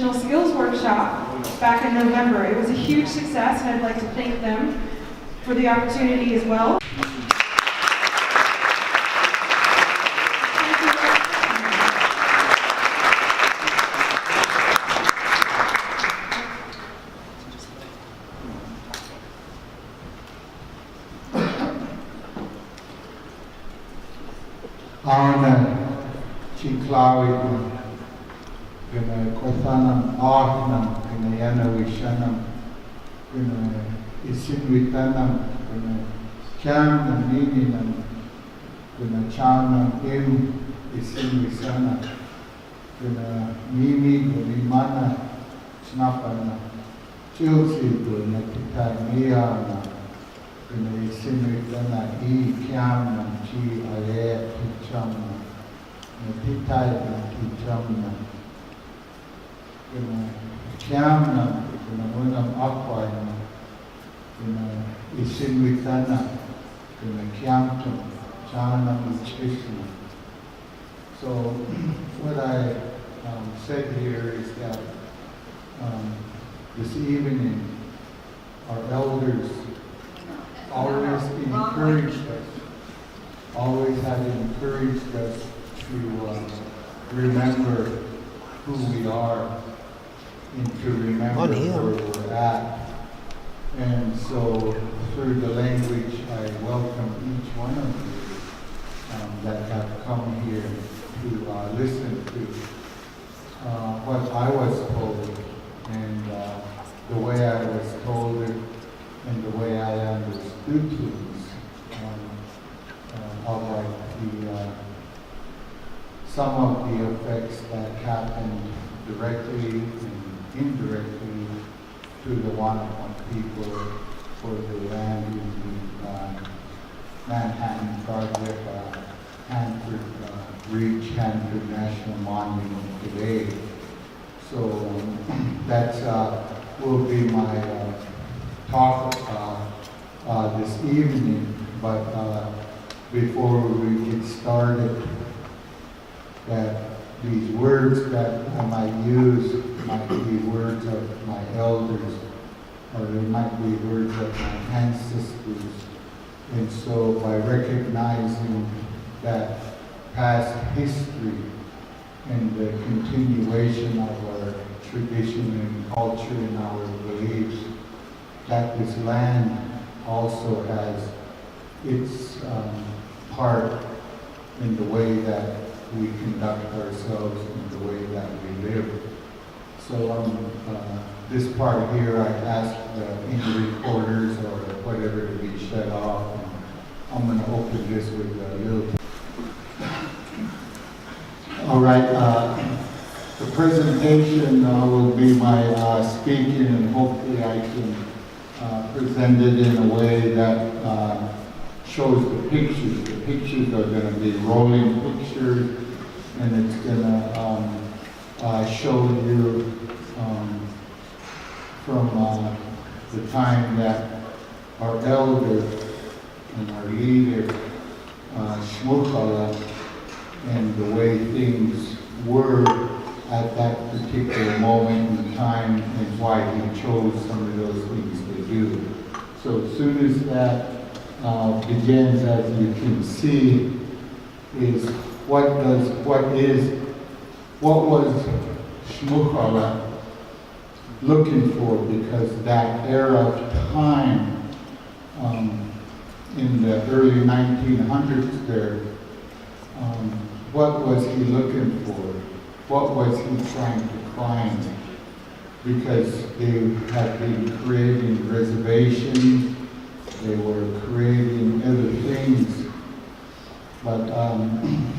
traditional skills workshop back in November. It was a huge success, and I'd like to thank them for the opportunity as well. Chiklawi, gonna Kothanam Ahnam, gonna Yanawishanam, gonna Isinvitanam, gonna Kyanam Nininam, gonna Chanam Im Isinvisana, gonna Mimi Gulimana, Snapana, Chilsi gonna Titaniana, gonna Isinvitana I Kyanam Chi Aye Pichamna. Titai Titamna, Kiamna, Munam Aquina, Isinvitana, Kiamtum, Chanam Krishna. So, what I said here is that this evening, our elders always encouraged us, always had encouraged us to remember who we are and to remember where we're at. And so through the language, I welcome each one of you that have come here to listen to what I was told and the way I was told it and the way I understood things of like some of the effects that happened directly and indirectly to the Wanapum people for the land in the Manhattan Project, Hanford Reach, Hanford National Monument today. So that's will be my talk this evening. But before we get started, that these words that I might use might be words of my elders, or they might be words of my ancestors. And so by recognizing that past history and the continuation of our tradition and culture and our beliefs, that this land also has its part in the way that we conduct ourselves in the way that we live. So this part here, I ask any recorders or whatever to be shut off. And I'm going to open this with a little. All right, the presentation will be my speaking, and hopefully I can present it in a way that shows the pictures. The pictures are going to be rolling pictures, and it's going to show you from the time that our elder and our leader, Shmukala, and the way things were at that particular moment in time and why he chose some of those things to do. So as soon as that begins, as you can see, is what was Shmukala looking for, because that era of time in the early 1900s there, what was he looking for? What was he trying to find? Because they had been creating reservations, they were creating other things. But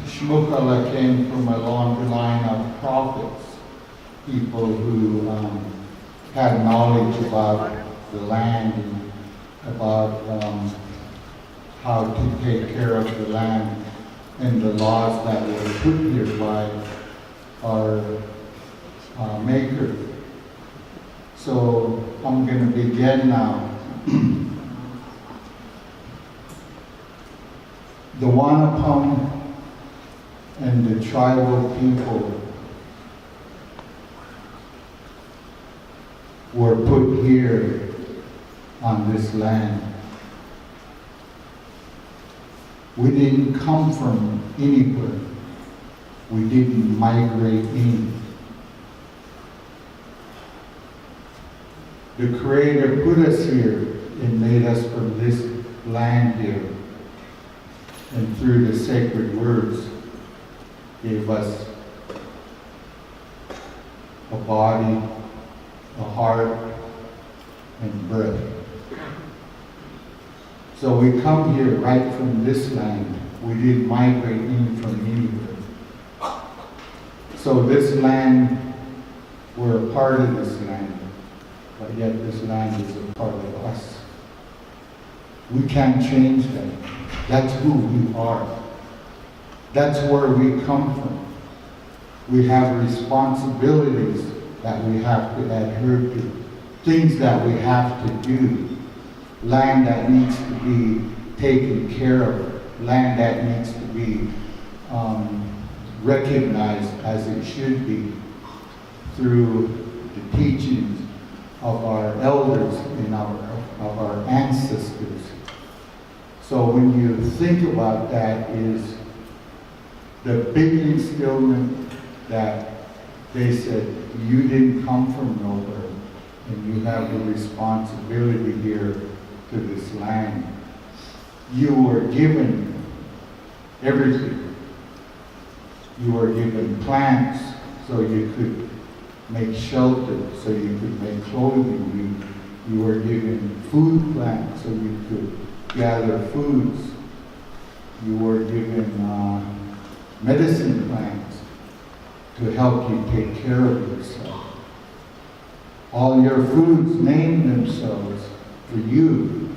Shmukala came from a long line of prophets, people who had knowledge about the land and about how to take care of the land and the laws that were put here by our Maker. So I'm going to begin now. The Wanapum and the tribal people were put here on this land. We didn't come from anywhere. We didn't migrate in. The Creator put us here and made us from this land here. And through the sacred words, gave us a body, a heart, and breath. So we come here right from this land. We didn't migrate in from anywhere. So this land, we're a part of this land, but yet this land is a part of us. We can't change that. That's who we are. That's where we come from. We have responsibilities that we have to adhere to, things that we have to do, land that needs to be taken care of, land that needs to be recognized as it should be through the teachings of our elders and of our ancestors. So when you think about that, is the big instillment that they said, you didn't come from nowhere, and you have the responsibility here to this land. You were given everything. You were given plants so you could make shelter, so you could make clothing. You were given food plants so you could gather foods. You were given medicine plants to help you take care of yourself. All your foods name themselves for you,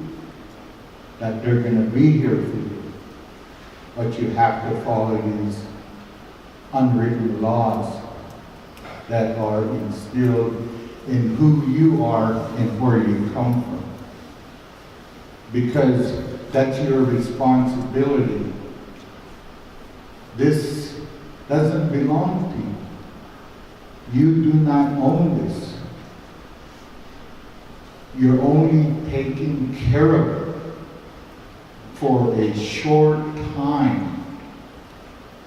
that they're going to be here for you. But you have to follow these unwritten laws that are instilled in who you are and where you come from. Because that's your responsibility. This doesn't belong to you. You do not own this. You're only taking care of it for a short time.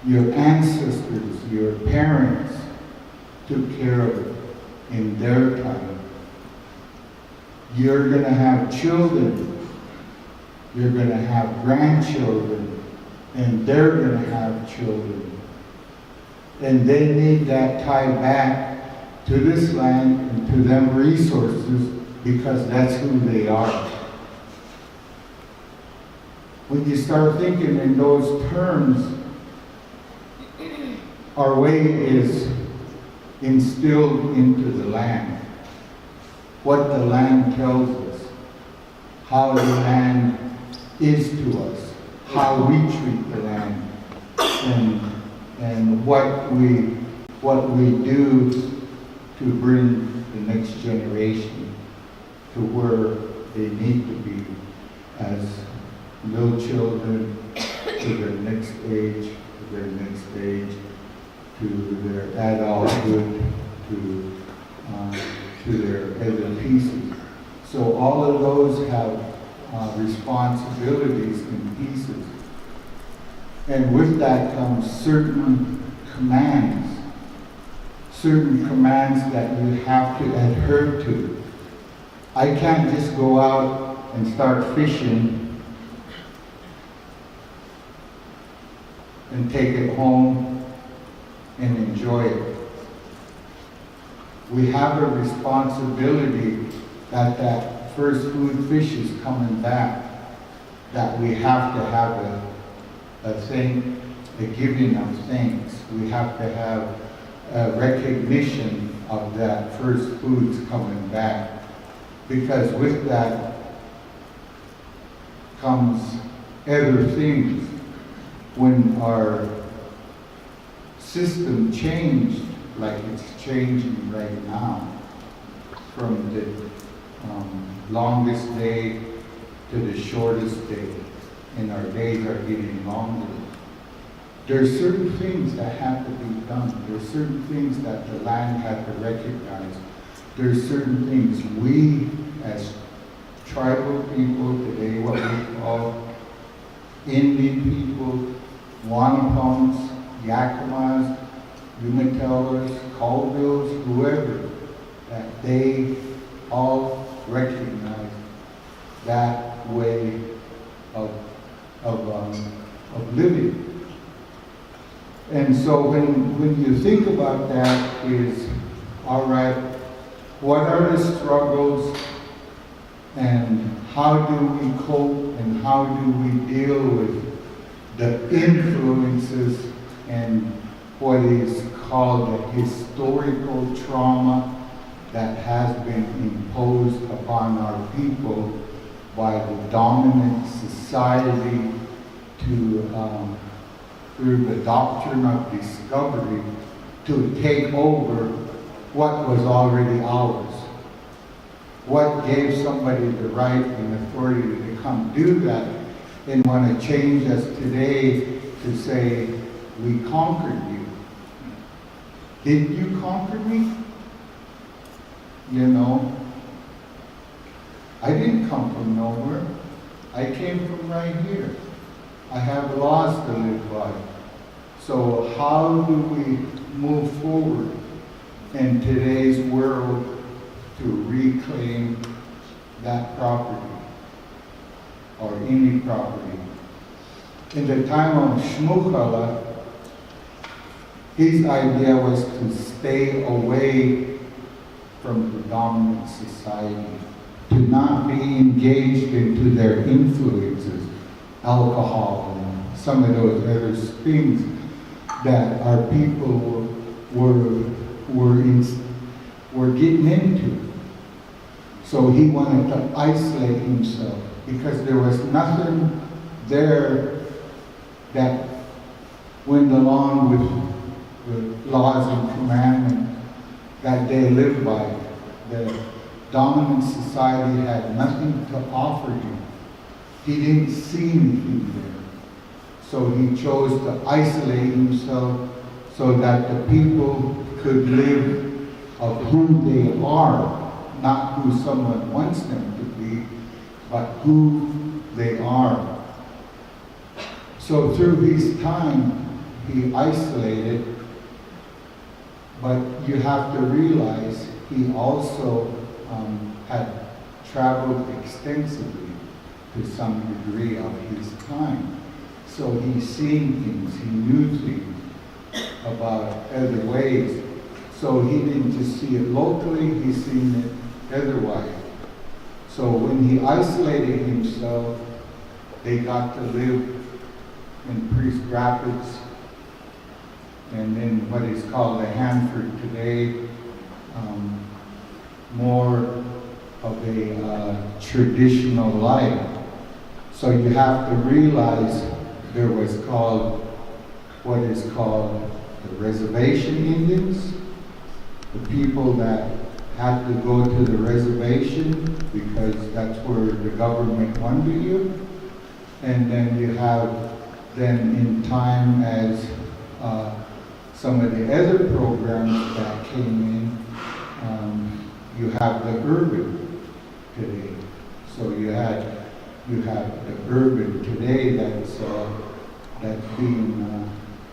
Your ancestors, your parents took care of it in their time. You're going to have children. You're going to have grandchildren. And they're going to have children. And they need that tie back to this land and to them resources, because that's who they are. When you start thinking in those terms, our way is instilled into the land. What the land tells us, how the land is to us, how we treat the land, and what we do to bring the next generation to where they need to be as little children, to their next age, to their adulthood, to their other pieces. So all of those have responsibilities and pieces. And with that comes certain commands that you have to adhere to. I can't just go out and start fishing and take it home and enjoy it. We have a responsibility that first food fish is coming back, that we have to have a giving of thanks. We have to have a recognition of that first food's coming back. Because with that comes other things. When our system changed, like it's changing right now, from the longest day to the shortest day, and our days are getting longer. There are certain things that have to be done. There are certain things that the land had to recognize. there's certain things we as tribal people today, what we call Indian people, Wanapums, Yakimas, Umatillers, Colvilles, whoever, that they all recognize that way of living. And so when you think about that is, all right, what are the struggles and how do we cope and how do we deal with the influences and what is called the historical trauma that has been imposed upon our people by the dominant society through the doctrine of discovery to take over what was already ours. What gave somebody the right and authority to come do that and want to change us today to say, we conquered you. Didn't you conquer me? You know, I didn't come from nowhere. I came from right here. I have laws to live by. So how do we move forward in today's world to reclaim that property or any property? In the time of Shmukala, his idea was to stay away from the dominant society, to not be engaged into their influences, alcohol and some of those other things that our people were getting into. So he wanted to isolate himself because there was nothing there that went along with the laws and commandments that they lived by. The dominant society had nothing to offer him. He didn't see anything there. So he chose to isolate himself so that the people could live of who they are, not who someone wants them to be, but who they are. So through his time, he isolated, but you have to realize he also had traveled extensively to some degree of his time. So he's seen things, he knew things about other ways. So he didn't just see it locally, he's seen it otherwise. So when he isolated himself, they got to live in Priest Rapids, and then what is called the Hanford today, more of a traditional life. So you have to realize there was what is called the reservation Indians, the people that had to go to the reservation because that's where the government wanted you. And then you have then in time as some of the other programs that came in, you have the urban today. So you have the urban today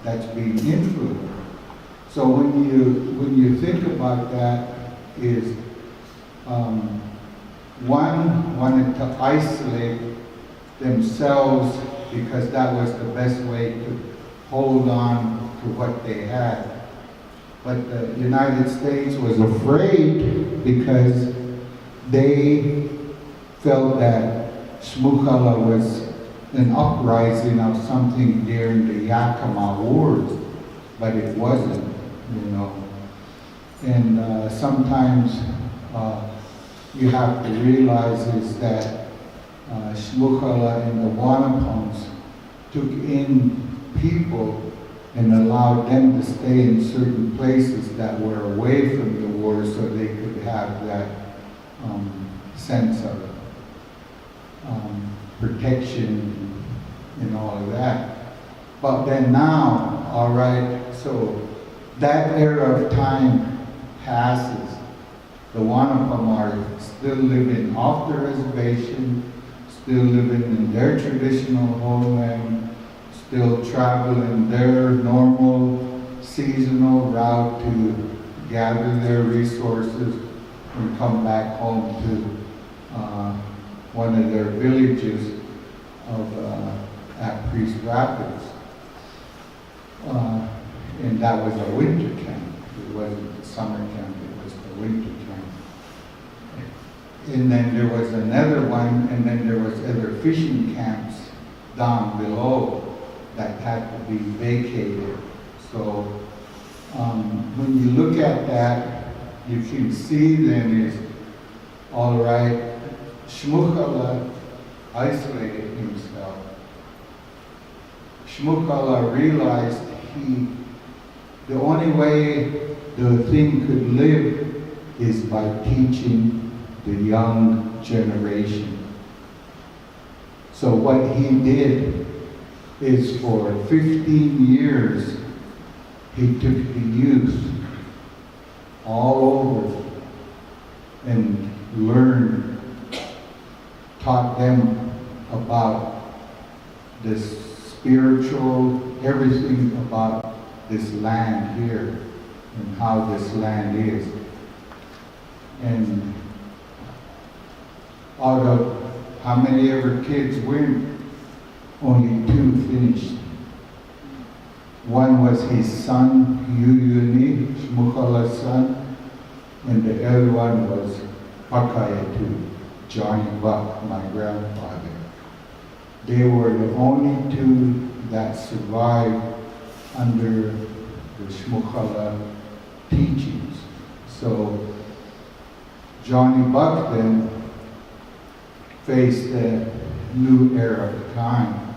that's being influenced. So when you think about that, is one wanted to isolate themselves because that was the best way to hold on to what they had. But the United States was afraid because they felt that Shmukala was an uprising of something during the Yakima Wars, but it wasn't, you know. And sometimes you have to realize is that Shmukala and the Wanapums took in people and allowed them to stay in certain places that were away from the war so they could have that sense of protection and all of that. But then now, all right, so that era of time passes, the Wanapum are still living off the reservation, still living in their traditional homeland, still traveling their normal seasonal route to gather their resources and come back home to one of their villages at Priest Rapids. And that was a winter camp. It wasn't the summer camp, it was the winter camp. And then there was another one, and then there was other fishing camps down below that had to be vacated. So when you look at that, you can see then is, all right, Shmukala isolated himself. Shmukala realized the only way the thing could live is by teaching the young generation. So what he did is for 15 years, he took the youth all over and taught them about this spiritual, everything about this land here and how this land is. And out of how many ever kids went, only 2 finished. One was his son, Yuyuni, Shmukala's son, and the other one was Pakayatu, Johnny Buck, my grandfather. They were the only 2 that survived under the Shmukala teachings. So Johnny Buck then faced a new era of time.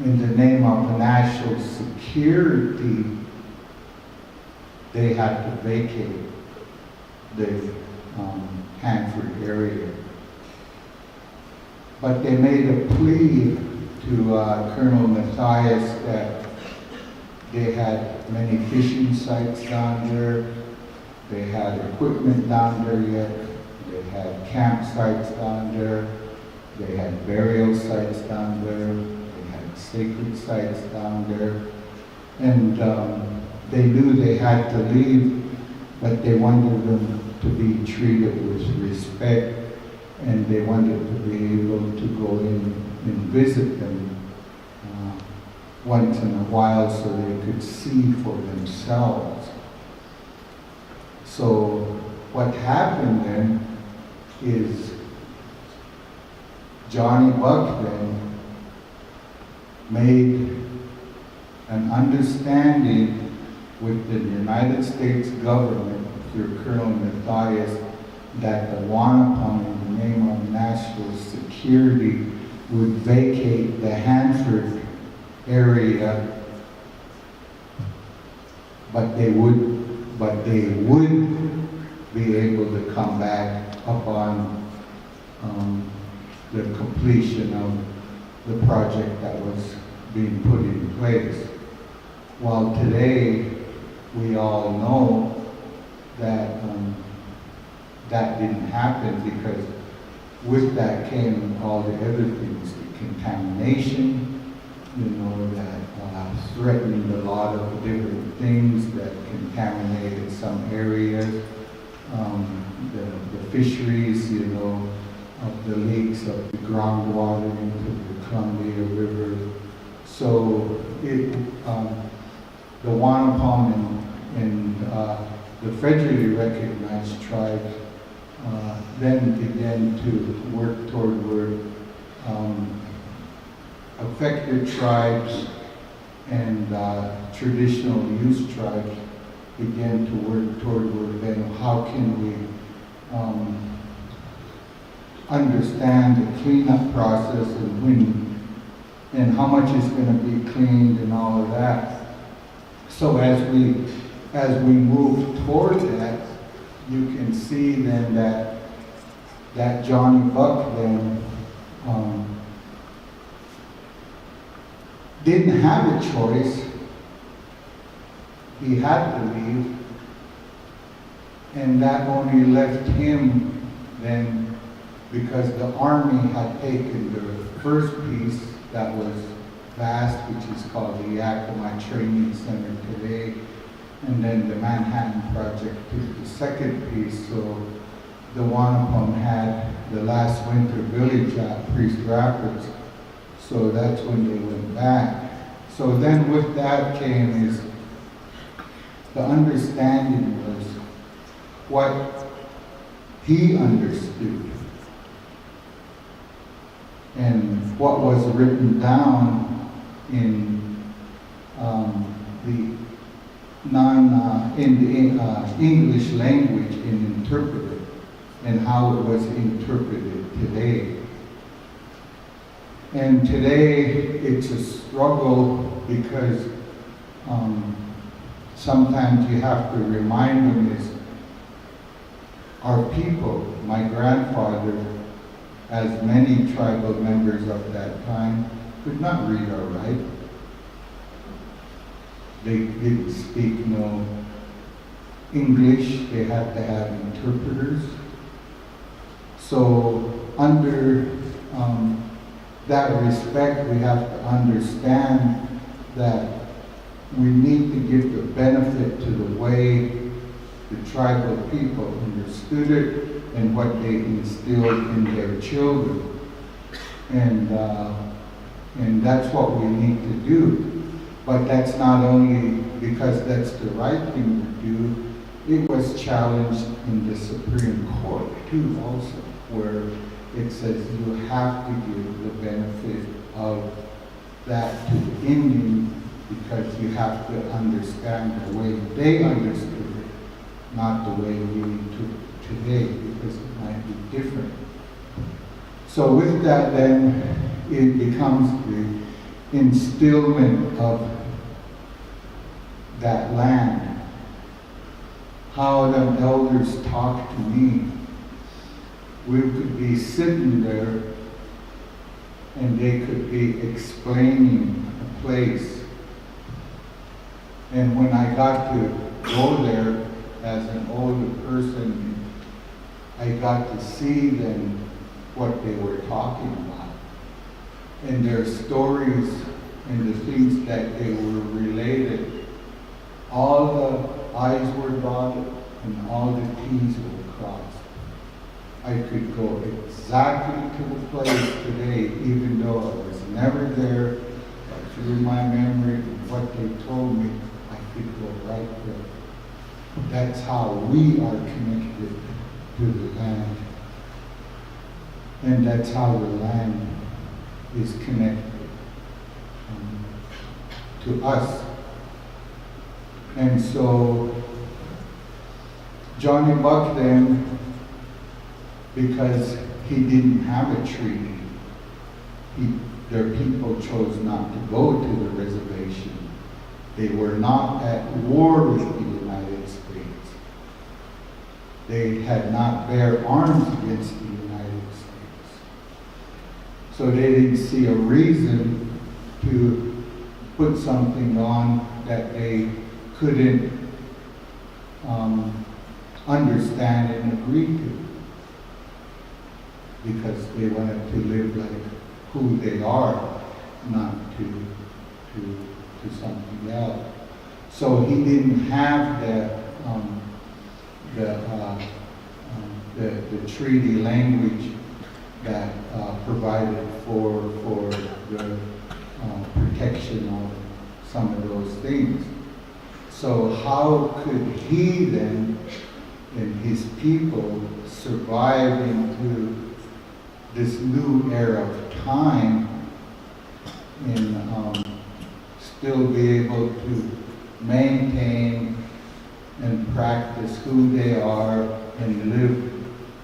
In the name of national security, they had to vacate the Hanford area. But they made a plea to Colonel Matthias that they had many fishing sites down there, they had equipment down there yet, they had campsites down there, they had burial sites down there, they had sacred sites down there, and they knew they had to leave, but they wanted them to be treated with respect, and they wanted to be able to go in and visit them once in a while so they could see for themselves. So what happened then is Johnny Buck then made an understanding with the United States government through Colonel Matthias that the Wanapum, in the name of national security, would vacate the Hanford area, but they would be able to come back upon the completion of the project that was being put in place. While today we all know that that didn't happen, because with that came all the other things, the contamination, that threatened a lot of different things that contaminated some areas, the fisheries, of the lakes, of the groundwater into the Columbia River. So the Wanapum and the federally recognized tribes then began to work toward affected tribes and traditional use tribes began to work toward then how can we understand the cleanup process and when and how much is going to be cleaned and all of that. So as we move toward that, you can see then that Johnny Buck then didn't have a choice. He had to leave. And that only left him then, because the army had taken the first piece that was vast, which is called the Yakima Training Center today, and then the Manhattan Project took the second piece. So the Wanapum had the last winter village at Priest Rapids. So that's when they went back. So then with that came is the understanding was what he understood and what was written down in the English language and interpreted, and how it was interpreted today. And today it's a struggle because sometimes you have to remind them is our people. My grandfather, as many tribal members of that time, could not read or write. They didn't speak no English. They had to have interpreters. So under that respect, we have to understand that we need to give the benefit to the way the tribal people understood it and what they instilled in their children. And that's what we need to do. But that's not only because that's the right thing to do, it was challenged in the Supreme Court too also, where it says you have to give the benefit of that to the Indian because you have to understand the way they understood it, not the way we interpret it today, because it might be different. So with that then, it becomes the instillment of that land. How the elders talk to me. We could be sitting there and they could be explaining a place. And when I got to go there as an older person, I got to see them what they were talking about. And their stories and the things that they were related, all the I's were dotted and all the T's were crossed. I could go exactly to the place today, even though I was never there, but through my memory and what they told me, I could go right there. That's how we are connected to the land. And that's how the land is connected to us. And so, Johnny Buck then, because he didn't have a treaty, their people chose not to go to the reservation. They were not at war with the United States. They had not bear arms against the United States. So they didn't see a reason to put something on that they couldn't understand and agree to, because they wanted to live like who they are, not to something else. So he didn't have the treaty language that provided for the protection of some of those things. So how could he then and his people survive into this new era of time and still be able to maintain and practice who they are and live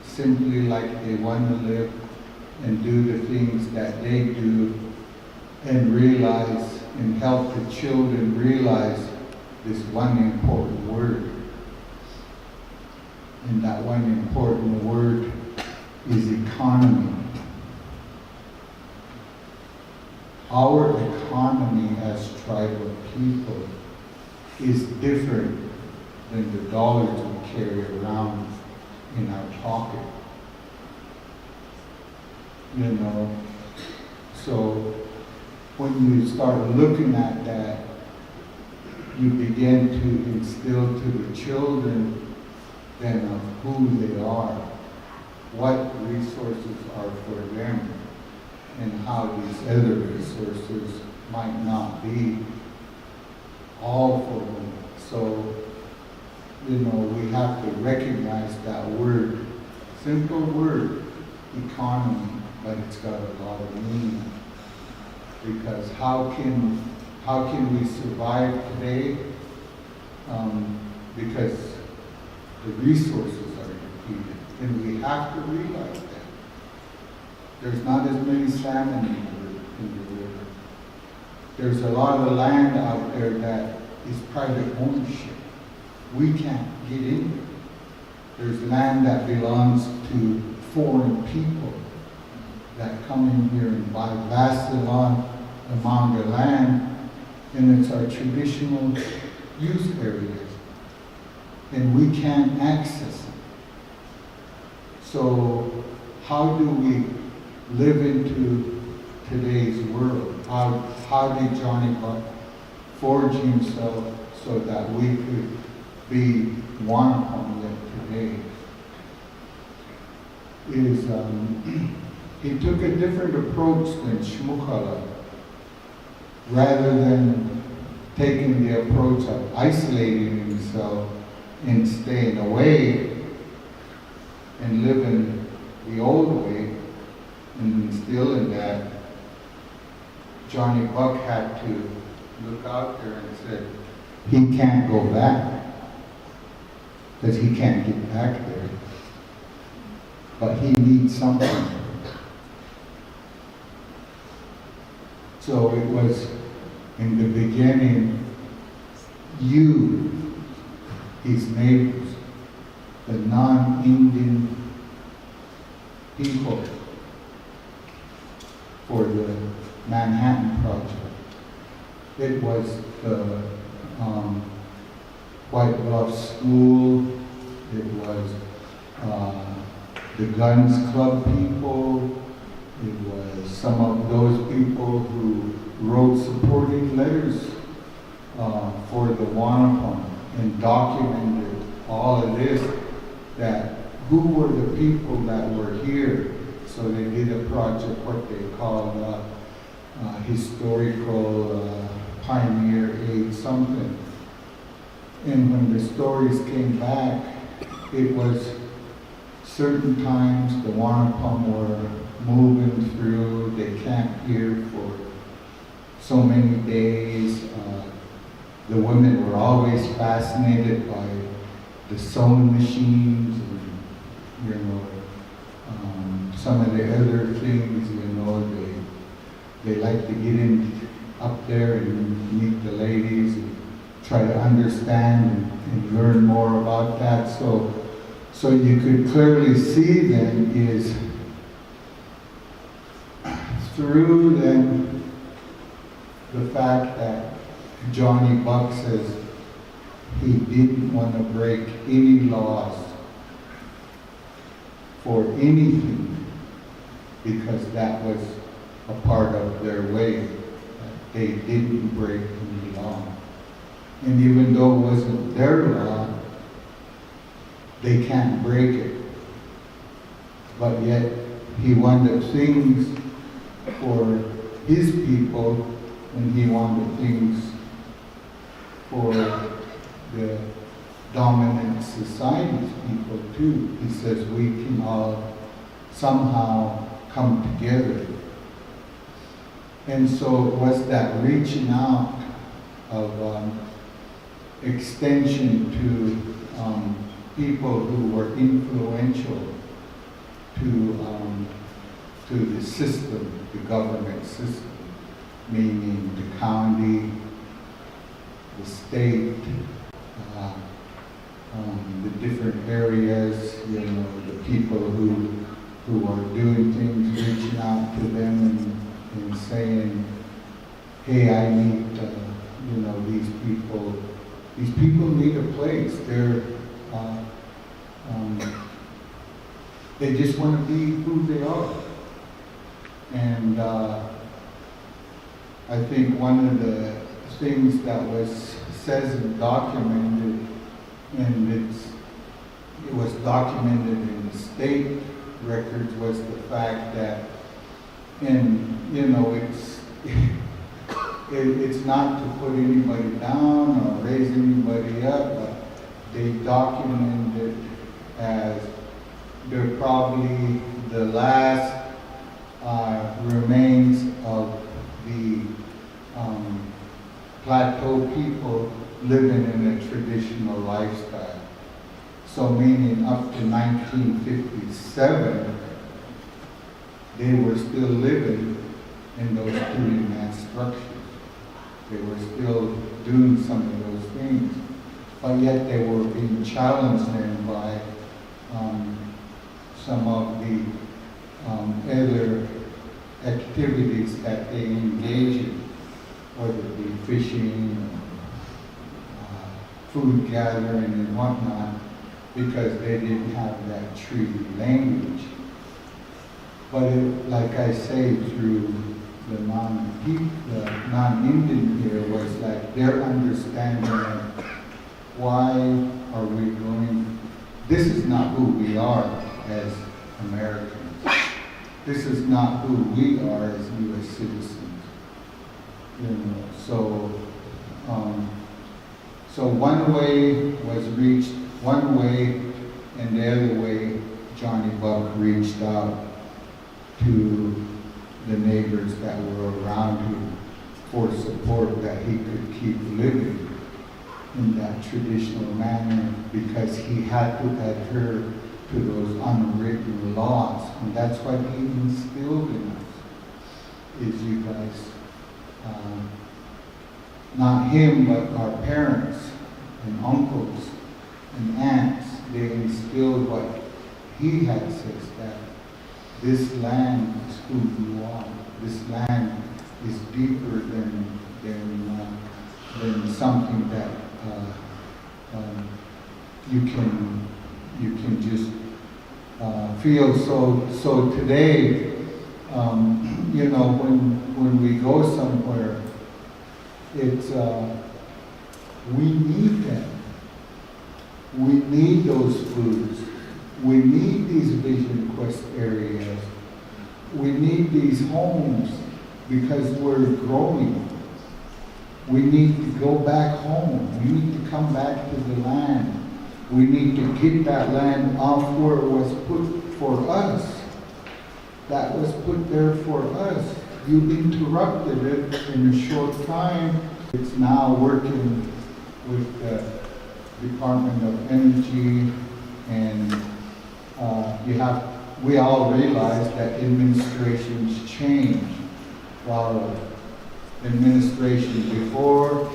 simply like they want to live and do the things that they do and realize and help the children realize this one important word. And that one important word is economy. Our economy as tribal people is different than the dollars we carry around in our pocket. You know, so when you start looking at that, you begin to instill to the children then of who they are, what resources are for them, and how these other resources might not be all for them. So, you know, we have to recognize that word, simple word, economy, but it's got a lot of meaning. Because how can we survive today? Because the resources are depleted, and we have to realize that. There's not as many salmon in the river. There's a lot of land out there that is private ownership. We can't get in there. There's land that belongs to foreign people that come in here and buy vast amount of land, and it's our traditional use areas, and we can't access it. So how do we live into today's world? How did Johnny Buck forge himself so that we could be one upon it today? He took a different approach than Shmukala. Rather than taking the approach of isolating himself and staying away and living the old way and instilling that, Johnny Buck had to look out there and said, he can't go back because he can't get back there. But he needs something. So it was in the beginning, you, his neighbors, the non-Indian people, for the Manhattan Project. It was the White Bluff School, it was the Guns Club people, it was some of those people who wrote supporting letters for the Wanapum and documented all of this, that who were the people that were here. So they did a project, what they called historical pioneer aid something. And when the stories came back, it was certain times the Wanapum were moving through, they camped here for so many days. The women were always fascinated by the sewing machines and, you know, some of the other things, you know, they like to get in up there and meet the ladies and try to understand and learn more about that. So you could clearly see then is through then the fact that Johnny Buck says he didn't want to break any laws for anything because that was a part of their way. They didn't break any law. And even though it wasn't their law, they can't break it. But yet he wanted things for his people, and he wanted things for the dominant society's people too. He says we can all somehow come together. And so it was that reaching out of extension to people who were influential to the system, the government system, meaning the county, the state, the different areas, you know, the people who are doing things, reaching out to them and saying, hey, I need, you know, these people need a place. they just want to be who they are. And I think one of the things that says and documented, and it was documented in the state records, was the fact that, and you know, it's not to put anybody down or raise anybody up, but they documented it as they're probably the last remains of the plateau people living in a traditional lifestyle. So meaning up to 1957, they were still living in those two-man structures. They were still doing some of those things, but yet they were being challenged then by some of the other activities that they engage in, whether it be fishing, food gathering and whatnot, because they didn't have that treaty language. But like I say, through the non-Indian here was like their understanding of why are we going, this is not who we are as Americans. This is not who we are as U.S. citizens. You know, so one way was reached one way, and the other way, Johnny Buck reached out to the neighbors that were around him for support that he could keep living in that traditional manner, because he had to adhere to those unwritten laws. And that's what he instilled in us, is you guys, not him, but our parents and uncles and aunts, they instilled what he had said, that this land is who you are. This land is deeper than something that you can just feel. So today, you know, when we go somewhere, it's we need them. We need those foods. We need these Vision Quest areas. We need these homes because we're growing. We need to go back home. We need to come back to the land. We need to get that land off where it was put for us. That was put there for us. You interrupted it in a short time. It's now working with the Department of Energy, and we all realize that administrations change. While administration before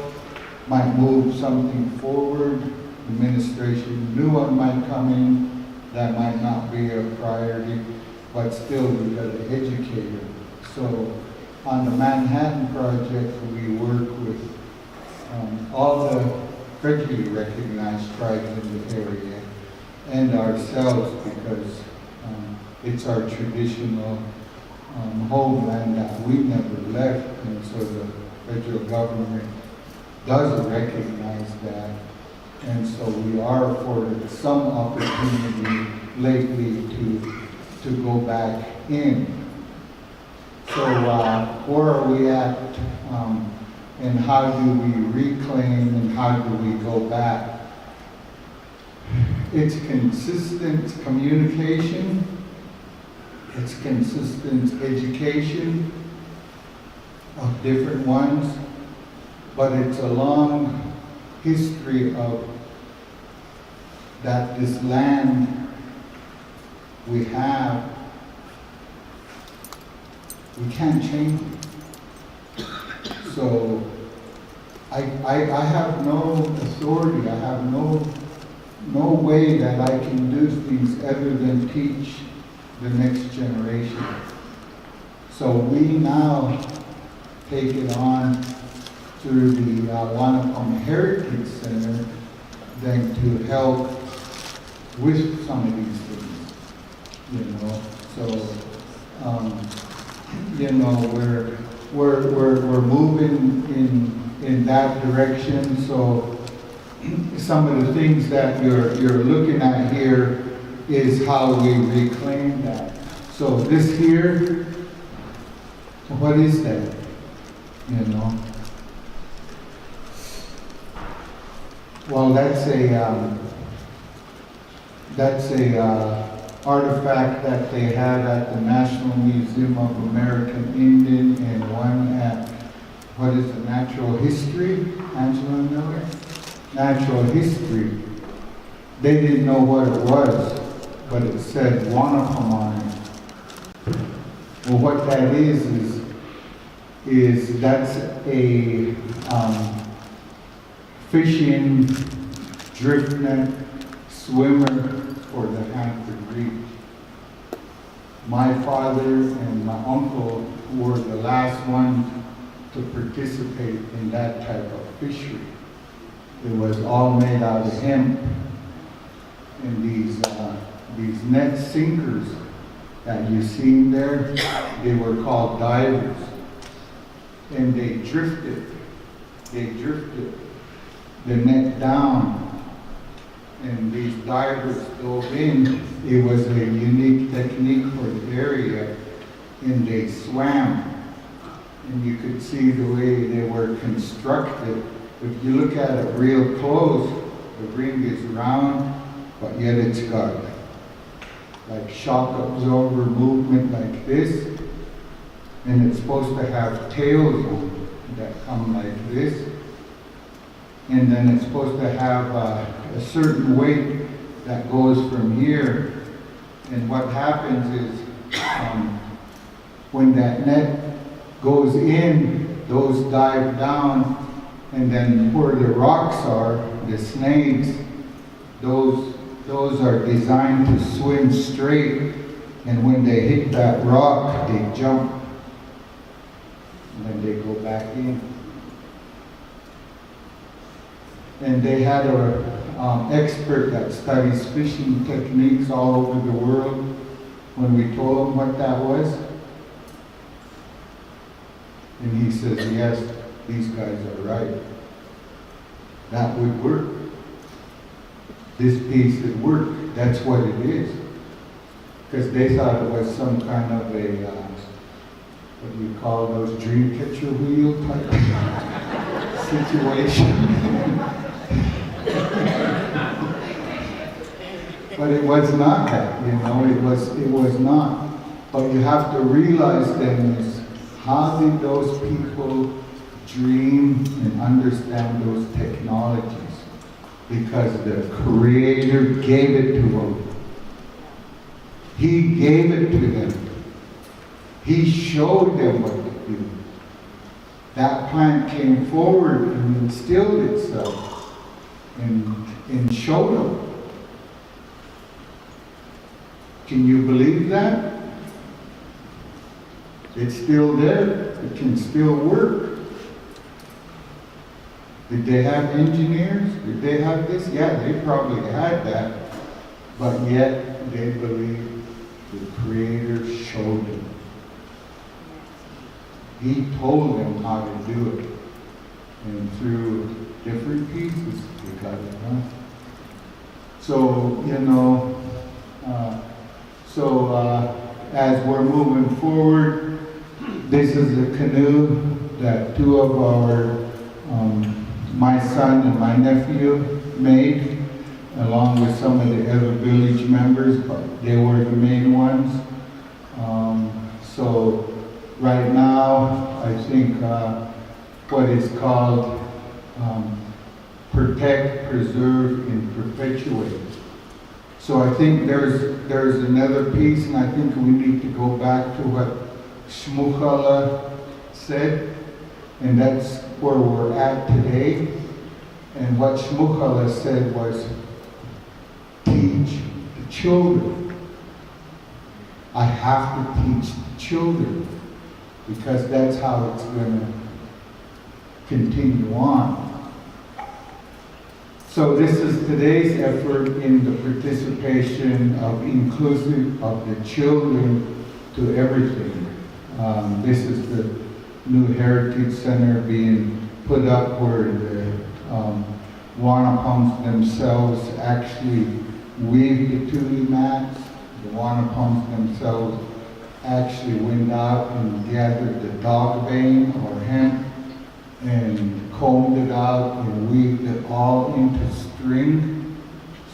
might move something forward, administration, new one might come in, that might not be a priority, but still we got to educate them. So on the Manhattan Project, we work with all the federally recognized tribes in the area and ourselves, because it's our traditional homeland that we never left, and so the federal government does recognize that, and so we are afforded some opportunity lately to go back in. So where are we at, and how do we reclaim, and how do we go back? It's consistent communication, it's consistent education of different ones, but it's a long history of that this land we have, we can't change it. So I have no authority, I have no way that I can do things other than teach the next generation. So we now take it on through the Wanapum Heritage Center, then to help with some of these things, you know. So, you know, we're moving in that direction. So some of the things that you're looking at here is how we reclaim that. So this here, what is that? You know? Well, that's a artifact that they have at the National Museum of American Indian and one at, what is it, Natural History? Angela Miller? Natural History. They didn't know what it was, but it said Wanapum on it. Well, what that is that's a fishing drift net swimmer for the Hampton Reach. My father and my uncle were the last ones to participate in that type of fishery. It was all made out of hemp, and these net sinkers that you see there, they were called divers, and they drifted the net down, and these divers dove in. It was a unique technique for the area, and they swam, and you could see the way they were constructed. If you look at it real close, the ring is round, but yet it's got like shock absorber movement like this, and it's supposed to have tails on it that come like this, and then it's supposed to have a certain weight that goes from here. And what happens is when that net goes in, those dive down, and then where the rocks are, the snakes, those are designed to swim straight, and when they hit that rock, they jump, and then they go back in. And they had an expert that studies fishing techniques all over the world. When we told him what that was, and he says, yes, these guys are right. That would work. This piece would work. That's what it is. Because they thought it was some kind of a, what do you call those, dream catcher wheel type situation. But it was not that, you know, it was not. But you have to realize then is, how did those people dream and understand those technologies? Because the Creator gave it to them. He gave it to them. He showed them what to do. That plant came forward and instilled itself and showed them. Can you believe that? It's still there. It can still work. Did they have engineers? Did they have this? Yeah, they probably had that. But yet they believe the Creator showed them. He told them how to do it. And through different pieces, they got it done. So, you know, as we're moving forward, this is a canoe that two of our, my son and my nephew made, along with some of the other village members, but they were the main ones. So right now, I think what is called protect, preserve, and perpetuate. So I think there's another piece, and I think we need to go back to what Shmukhala said, and that's where we're at today. And what Shmukhala said was, teach the children. I have to teach the children, because that's how it's going to continue on. So this is today's effort in the participation of inclusive of the children to everything. This is the new Heritage Center being put up where the Wanapums themselves actually weave the tule mats. The Wanapums themselves actually went out and gathered the dog bane or hemp and combed it out and weaved it all into string.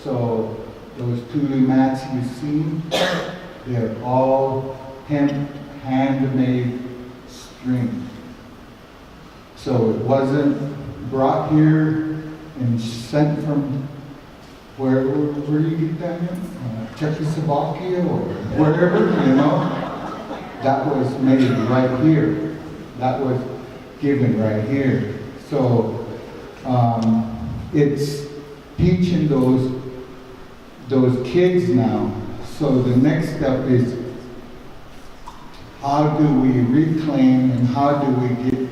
So those tule mats you see, they're all hemp handmade string. So it wasn't brought here and sent from where do you get that in? Czechoslovakia or wherever, you know? That was made right here. That was given right here. So it's teaching those kids now. So the next step is how do we reclaim and how do we get,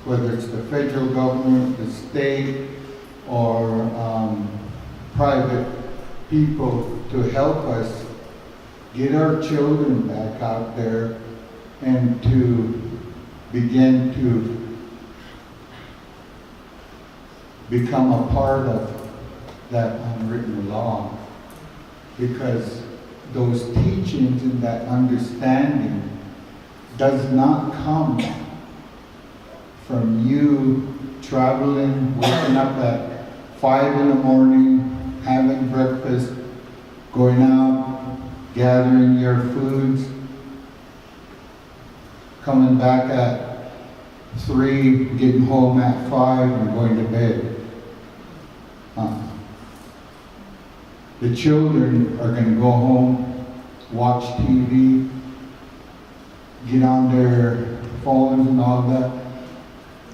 whether it's the federal government, the state, or private people to help us get our children back out there and to begin to become a part of that unwritten law. Because those teachings and that understanding does not come from you traveling, waking up at 5 in the morning, having breakfast, going out, gathering your foods, coming back at 3, getting home at 5, and going to bed. The children are going to go home, watch TV, get on their phones and all that.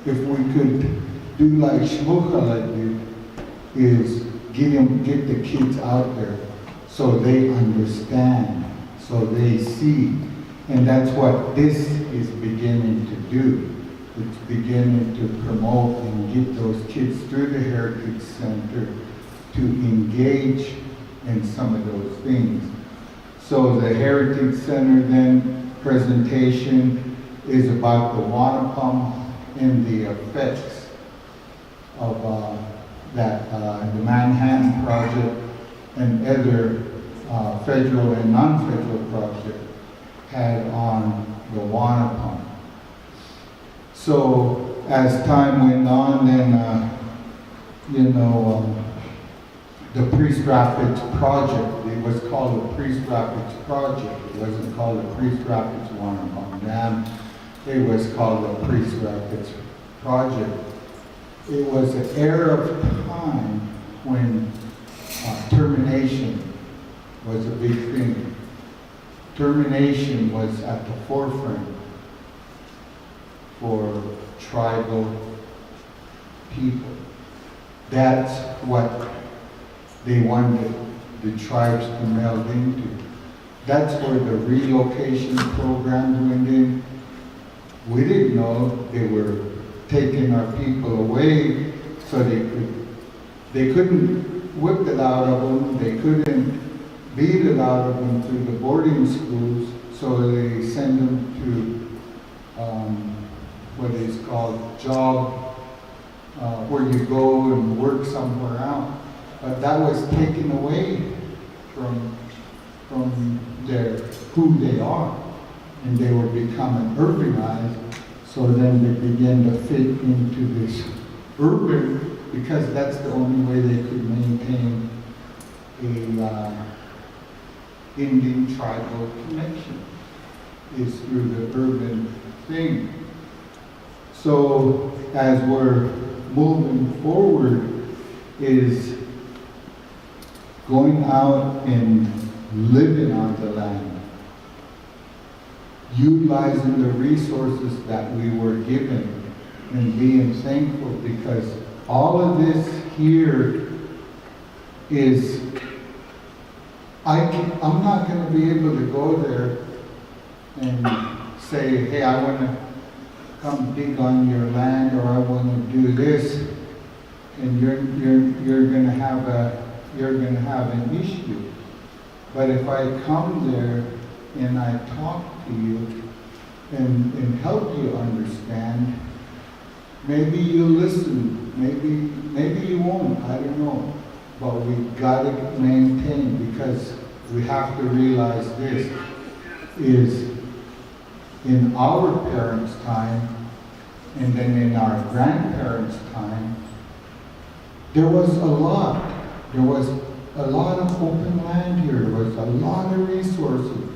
If we could do like Shmuchala did, is get the kids out there so they understand, so they see. And that's what this is beginning to do. It's beginning to promote and get those kids through the Heritage Center to engage in some of those things. So the Heritage Center then presentation is about the Wanapum and the effects of the Manhattan Project and other federal and non-federal projects had on the Wanapum. So as time went on, then the Priest Rapids Project, it was called the Priest Rapids Project. It wasn't called the Priest Rapids Wanapum Dam. It was called the Priest Rapids Project. It was an era of time when termination was a big thing. Termination was at the forefront for tribal people. That's what they wanted the tribes to meld into. That's where the relocation programs went in. We didn't know they were taking our people away so they couldn't whip it out of them, they couldn't beat it out of them through the boarding schools, so they send them to what is called job, where you go and work somewhere else. But that was taken away from who they are, and they were becoming urbanized. So then they began to fit into this urban, because that's the only way they could maintain a Indian tribal connection, is through the urban thing. So as we're moving forward, is going out and living on the land, utilizing the resources that we were given, and being thankful, because all of this here is, I'm not going to be able to go there and say, hey, I want to come dig on your land, or I want to do this, and you're gonna have an issue. But if I come there and I talk to you and help you understand, maybe you'll listen, maybe you won't, I don't know. But we gotta maintain, because we have to realize this is in our parents' time and then in our grandparents' time, there was a lot of open land here. There was a lot of resources.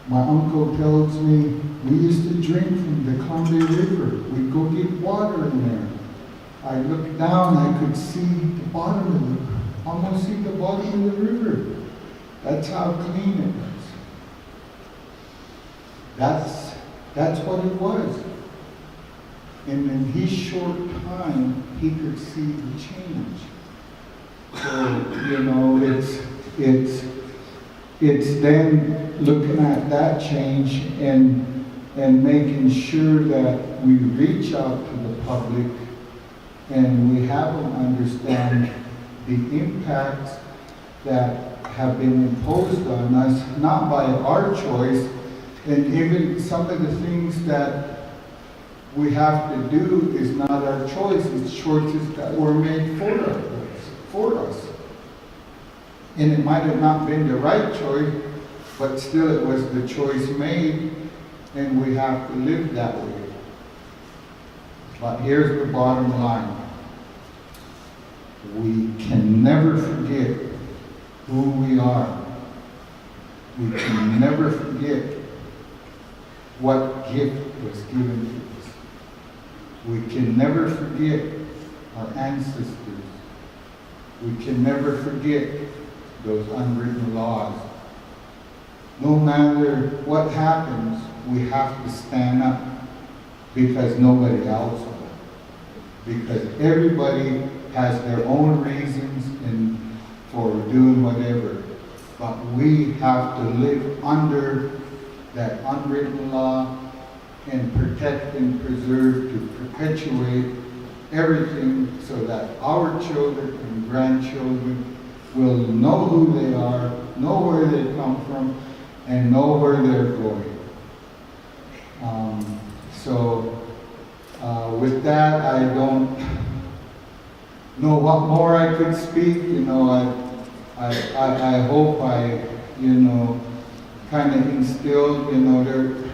My uncle tells me we used to drink from the Columbia River. We'd go get water in there. I looked down, I could see the bottom of the, almost see the bottom of the river. That's how clean it was. That's what it was. And in his short time, he could see the change. So, you know, it's then looking at that change and making sure that we reach out to the public and we have them understand the impacts that have been imposed on us, not by our choice, and even some of the things that we have to do is not our choice, it's choices that were made for us. And it might have not been the right choice, but still it was the choice made, and we have to live that way. But here's the bottom line. We can never forget who we are. We can never forget what gift was given to us. We can never forget our ancestors. We can never forget those unwritten laws. No matter what happens, we have to stand up because nobody else will. Because everybody has their own reasons for doing whatever. But we have to live under that unwritten law and protect and preserve to perpetuate everything so that our children and grandchildren will know who they are, know where they come from, and know where they're going. With that, I don't know what more I could speak. You know, I hope I, you know, kind of instilled, you know, there.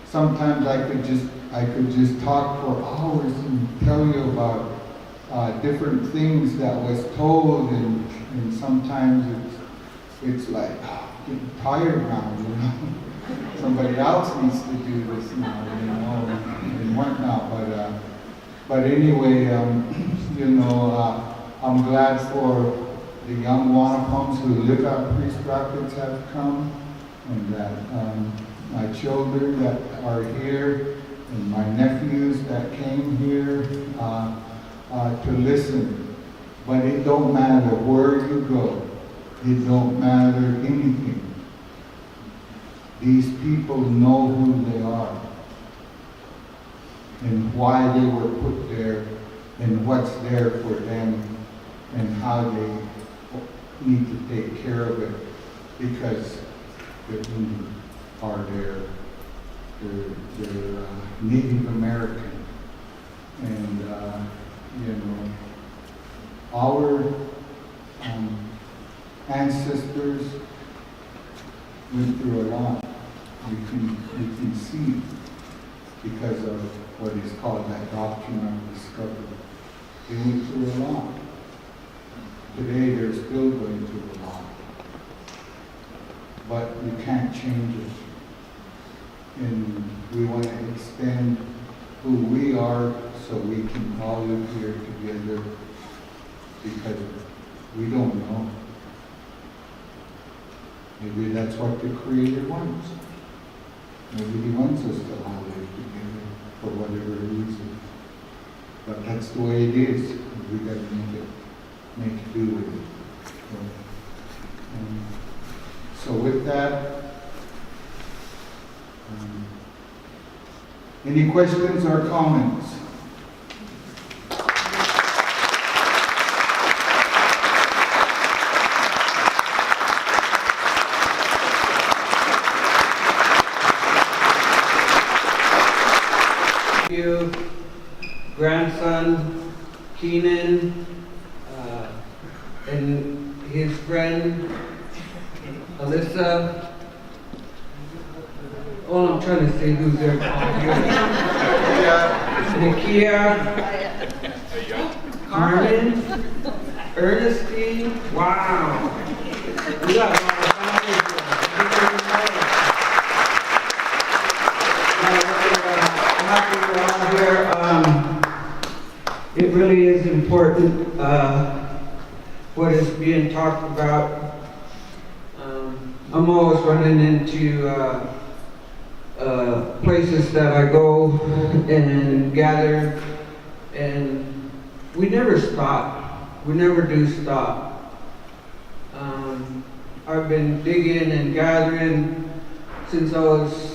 Sometimes I could just talk for hours and tell you about different things that was told, and sometimes it's like, getting tired now, you know. Somebody else needs to do this now, you know, and whatnot. But anyway, you know, I'm glad for the young Wanapums who live out Priest Rapids have come, and that my children that are here and my nephews that came here to listen. But it don't matter where you go. It don't matter anything. These people know who they are and why they were put there and what's there for them and how they need to take care of it, because the Indians are they're Native American, and you know, our ancestors went through a lot. You can see because of what is called that doctrine of discovery. They went through a lot. Today they're still going through a lot. But you can't change it. And we want to extend who we are so we can all live here together, because we don't know. Maybe that's what the Creator wants. Maybe He wants us to all live together for whatever reason. But that's the way it is. We got to make do with it. So with that, any questions or comments? Keenan, and his friend, Alyssa. All I'm trying to say who's there. Nakia, Carmen, Ernestine. Wow. We got a lot of families here. I'm happy we're all here. It really is important what is being talked about. I'm always running into places that I go and gather, and we never stop. We never do stop. I've been digging and gathering since I was,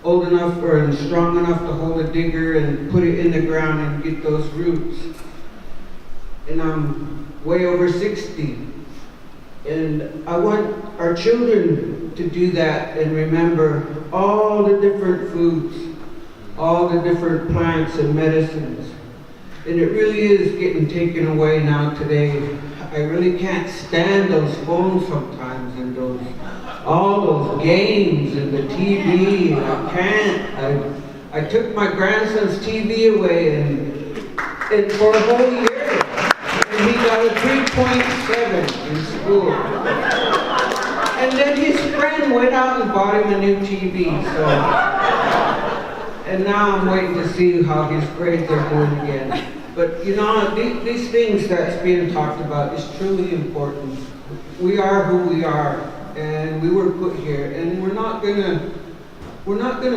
old enough or strong enough to hold a digger and put it in the ground and get those roots. And I'm way over 60. And I want our children to do that and remember all the different foods, all the different plants and medicines. And it really is getting taken away now today. I really can't stand those phones sometimes and all those games and the TV. I can't. I took my grandson's TV away and for a whole year. And he got a 3.7 in school. And then his friend went out and bought him a new TV. And now I'm waiting to see how his grades are doing again. But these things that's being talked about is truly important. We are who we are, and we were put here, and we're not gonna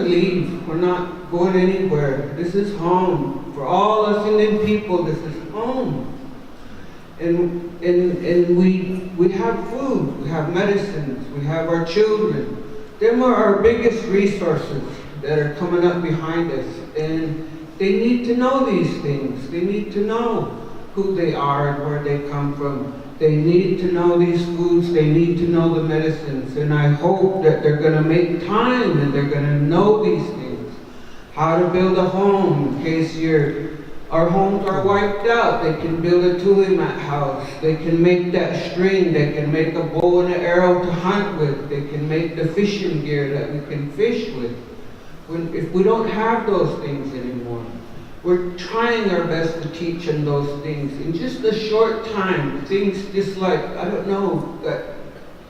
leave. We're not going anywhere. This is home for all us Indian people. This is home. And we have food, we have medicines, we have our children. Them are our biggest resources that are coming up behind us. And they need to know these things. They need to know who they are and where they come from. They need to know these foods. They need to know the medicines. And I hope that they're going to make time and they're going to know these things. How to build a home in case our homes are wiped out. They can build a tule mat house. They can make that string. They can make a bow and an arrow to hunt with. They can make the fishing gear that we can fish with. If we don't have those things anymore, we're trying our best to teach them those things. In just a short time, things just got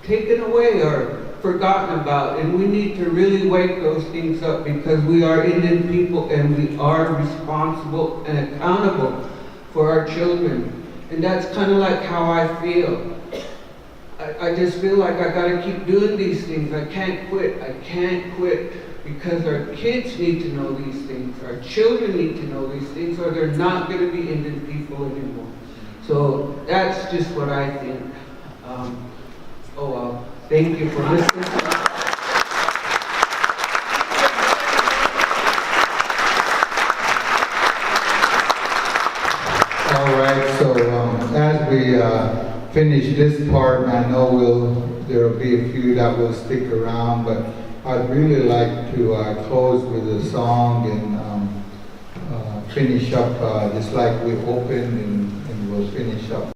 taken away or forgotten about. And we need to really wake those things up because we are Indian people and we are responsible and accountable for our children. And that's kind of like how I feel. I just feel like I gotta keep doing these things. I can't quit. I can't quit. Because our kids need to know these things, our children need to know these things, or they're not going to be Indian people anymore. So that's just what I think. Thank you for listening. All right, so as we finish this part, I know there will be a few that will stick around, but I'd really like to close with a song and finish up just like we opened, and we'll finish up.